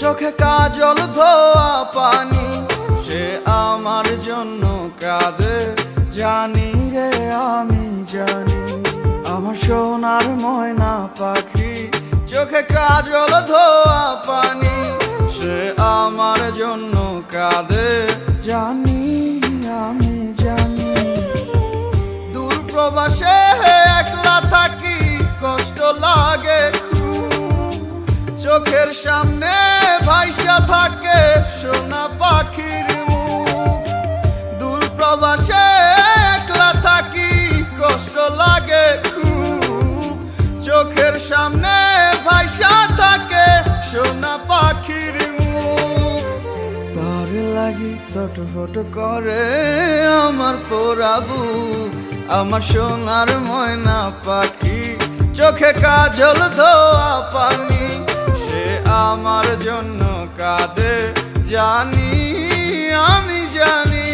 চোখে কাজল ধোয়া পানি, সে আমার জন্য কাঁদে জানি রে আমি জানি। আমার সোনার ময়না পাখি, চোখে কাজল ধোয়া পানি, সে আমার জন্য কাঁদে জানি আমি জানি। দূর প্রবাসে একলা থাকি, কষ্ট লাগে খুব, চোখের সামনে ভাইসা থাকে সোনা পাখির মুখ। দূর প্রবাসে একলা থাকি, কষ্ট লাগে খুব, চোখের সামনে ভাইসা থাকে সোনা পাখির মুখ। তার লাগি ছটফট করে আমার পোড়াবু, আমার সোনার ময়না পাখি, চোখে কাজল ধোয়া পানি, সে আমার জন্য কাঁদে জানি আমি জানি।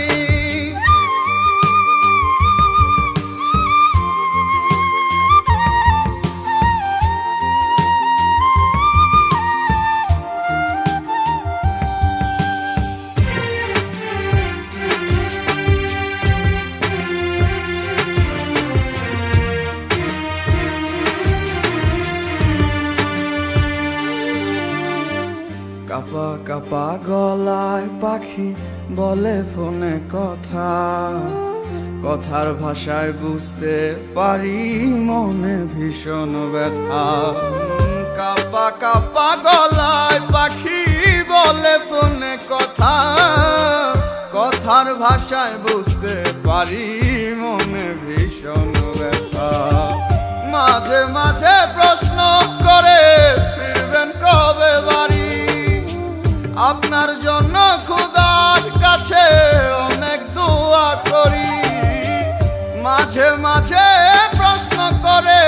কাপা কাপা গলায় পাখি বলে ফোনে কথা, কথার ভাষায় বুঝতে পারি মনে ভীষণ ব্যথা। কাপা কাপা গলায় পাখি বলে ফোনে কথা, কথার ভাষায় বুঝতে পারি মনে ভীষণ ব্যথা। মাঝে মাঝে প্রশ্ন করে ফিরবেন কবে বাড়ি, আপনার জন্য খোদার কাছে অনেক দোয়া করি। মাঝে মাঝে প্রশ্ন করে